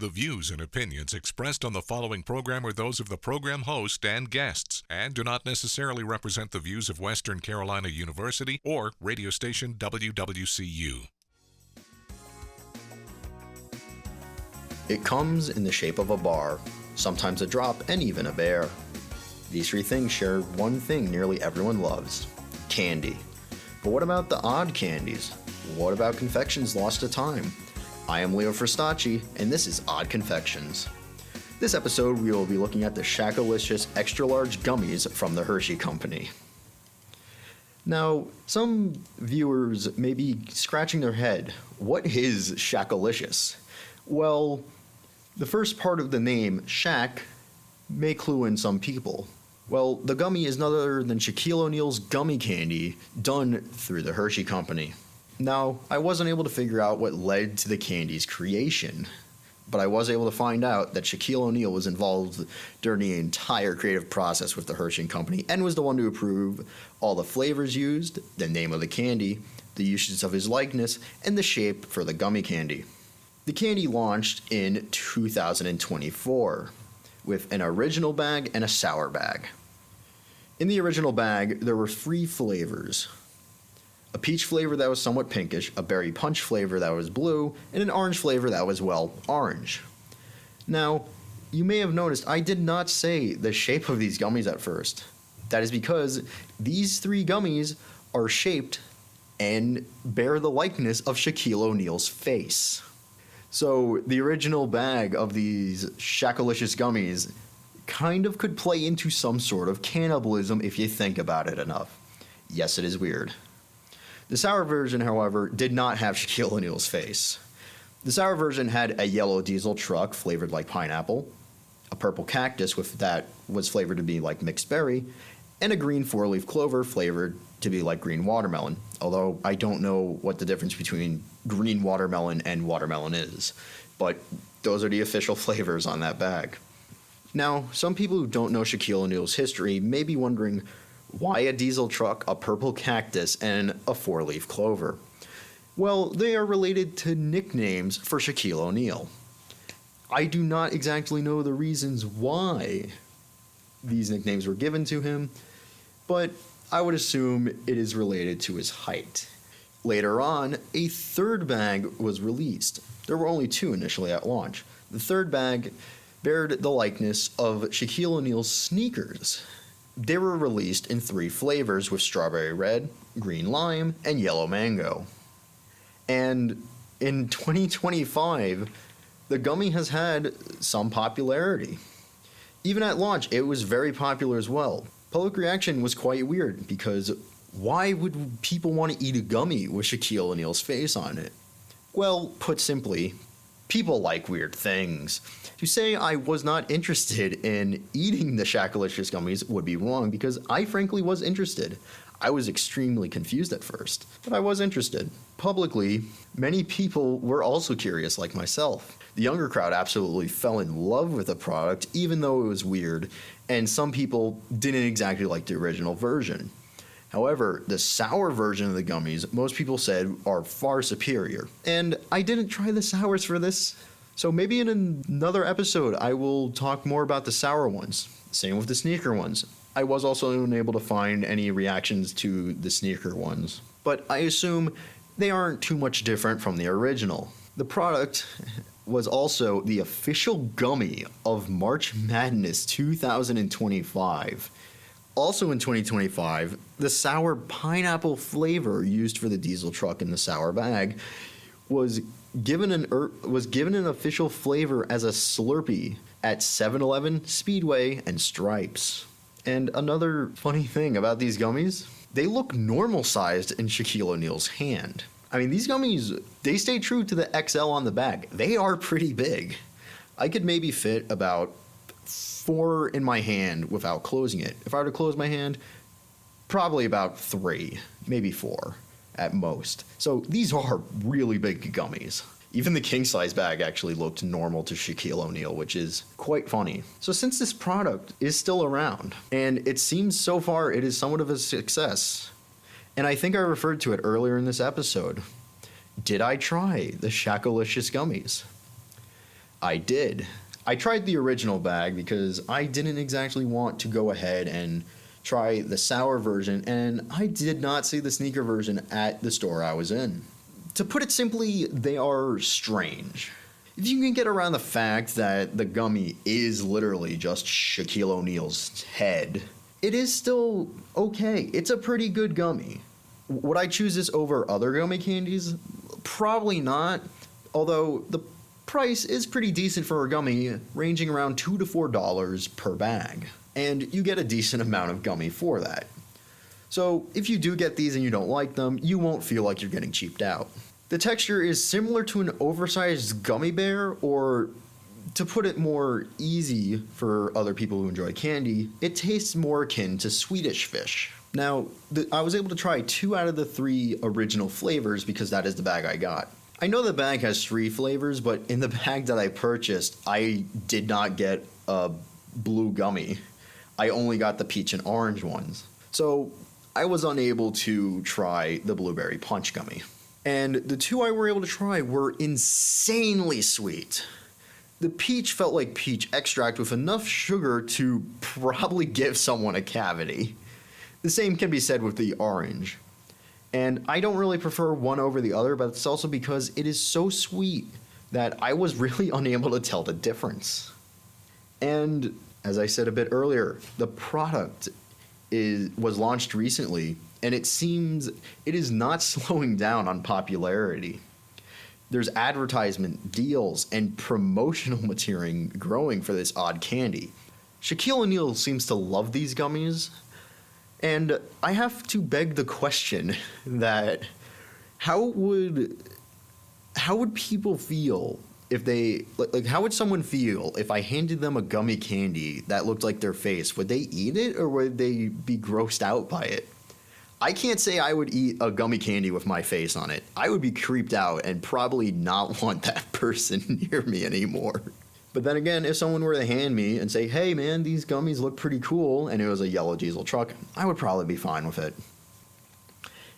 The views and opinions expressed on the following program are those of the program host and guests, and do not necessarily represent the views of Western Carolina University or radio station WWCU. It comes in the shape of a bar, sometimes a drop, and even a bear. These three things share one thing nearly everyone loves: candy. But what about the odd candies? What about confections lost to time? I am Leo Fristacci, and this is Odd Confections. This episode, we will be looking at the Shaq-alicious extra large gummies from the Hershey Company. Now, some viewers may be scratching their head. What is Shaq-alicious? Well, the first part of the name, Shaq, may clue in some people. Well, the gummy is none other than Shaquille O'Neal's gummy candy done through the Hershey Company. Now, I wasn't able to figure out what led to the candy's creation, but I was able to find out that Shaquille O'Neal was involved during the entire creative process with the Hershey Company and was the one to approve all the flavors used, the name of the candy, the usage of his likeness, and the shape for the gummy candy. The candy launched in 2024 with an original bag and a sour bag. In the original bag, there were 3 flavors: a peach flavor that was somewhat pinkish, a berry punch flavor that was blue, and an orange flavor that was, well, orange. Now, you may have noticed I did not say the shape of these gummies at first. That is because these 3 gummies are shaped and bear the likeness of Shaquille O'Neal's face. So the original bag of these Shaq-alicious gummies kind of could play into some sort of cannibalism if you think about it enough. Yes, it is weird. The sour version, however, did not have Shaquille O'Neal's face. The sour version had a yellow diesel truck flavored like pineapple, a purple cactus that was flavored to be like mixed berry, and a green 4-leaf clover flavored to be like green watermelon, although I don't know what the difference between green watermelon and watermelon is, but those are the official flavors on that bag. Now, some people who don't know Shaquille O'Neal's history may be wondering, why a diesel truck, a purple cactus, and a 4-leaf clover? Well, they are related to nicknames for Shaquille O'Neal. I do not exactly know the reasons why these nicknames were given to him, but I would assume it is related to his height. Later on, a 3rd bag was released. There were only 2 initially at launch. The 3rd bag bared the likeness of Shaquille O'Neal's sneakers. They were released in 3 flavors with strawberry red, green lime, and yellow mango. And in 2025, the gummy has had some popularity. Even at launch, it was very popular as well. Public reaction was quite weird because why would people want to eat a gummy with Shaquille O'Neal's face on it? Well, put simply, people like weird things. To say I was not interested in eating the Shaq-alicious gummies would be wrong because I frankly was interested. I was extremely confused at first, but I was interested. Publicly, many people were also curious like myself. The younger crowd absolutely fell in love with the product even though it was weird, and some people didn't exactly like the original version. However, the sour version of the gummies, most people said, are far superior. And I didn't try the sours for this, so maybe in another episode I will talk more about the sour ones. Same with the sneaker ones. I was also unable to find any reactions to the sneaker ones, but I assume they aren't too much different from the original. The product was also the official gummy of March Madness 2025. Also in 2025, the sour pineapple flavor used for the diesel truck in the sour bag was given an official flavor as a Slurpee at 7-Eleven, Speedway, and Stripes. And another funny thing about these gummies, they look normal sized in Shaquille O'Neal's hand. I mean, these gummies, they stay true to the XL on the bag. They are pretty big. I could maybe fit about 4 in my hand without closing it. If I were to close my hand, probably about 3, maybe 4 at most. So these are really big gummies. Even the king size bag actually looked normal to Shaquille O'Neal, which is quite funny. So since this product is still around, and it seems so far it is somewhat of a success, and I think I referred to it earlier in this episode, did I try the Shaq-alicious gummies? I did. I tried the original bag because I didn't exactly want to go ahead and try the sour version, and I did not see the sneaker version at the store I was in. To put it simply, they are strange. If you can get around the fact that the gummy is literally just Shaquille O'Neal's head, it is still okay. It's a pretty good gummy. Would I choose this over other gummy candies? Probably not, although the price is pretty decent for a gummy, ranging around $2 to $4 per bag. And you get a decent amount of gummy for that. So if you do get these and you don't like them, you won't feel like you're getting cheaped out. The texture is similar to an oversized gummy bear, or to put it more easy for other people who enjoy candy, it tastes more akin to Swedish Fish. Now, I was able to try 2 out of the 3 original flavors because that is the bag I got. I know the bag has 3 flavors, but in the bag that I purchased, I did not get a blue gummy. I only got the peach and orange ones. So I was unable to try the blueberry punch gummy. And the 2 I were able to try were insanely sweet. The peach felt like peach extract with enough sugar to probably give someone a cavity. The same can be said with the orange. And I don't really prefer one over the other, but it's also because it is so sweet that I was really unable to tell the difference. And as I said a bit earlier, the product was launched recently, and it seems it is not slowing down on popularity. There's advertisement, deals, and promotional material growing for this odd candy. Shaquille O'Neal seems to love these gummies, and I have to beg the question that how would people feel if they, like how would someone feel if I handed them a gummy candy that looked like their face? Would they eat it, or would they be grossed out by it? I can't say I would eat a gummy candy with my face on it. I would be creeped out and probably not want that person near me anymore. But then again, if someone were to hand me and say, hey man, these gummies look pretty cool, and it was a yellow diesel truck, I would probably be fine with it.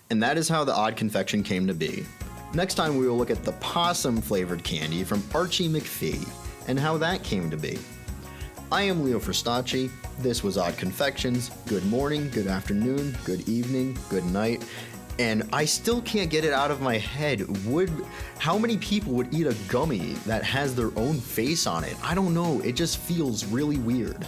And that is how the odd confection came to be. Next time we will look at the possum flavored candy from Archie McPhee and how that came to be. I am Leo Fristacci. This was Odd Confections. Good morning, good afternoon, good evening, good night. And I still can't get it out of my head. How many people would eat a gummy that has their own face on it? I don't know. It just feels really weird.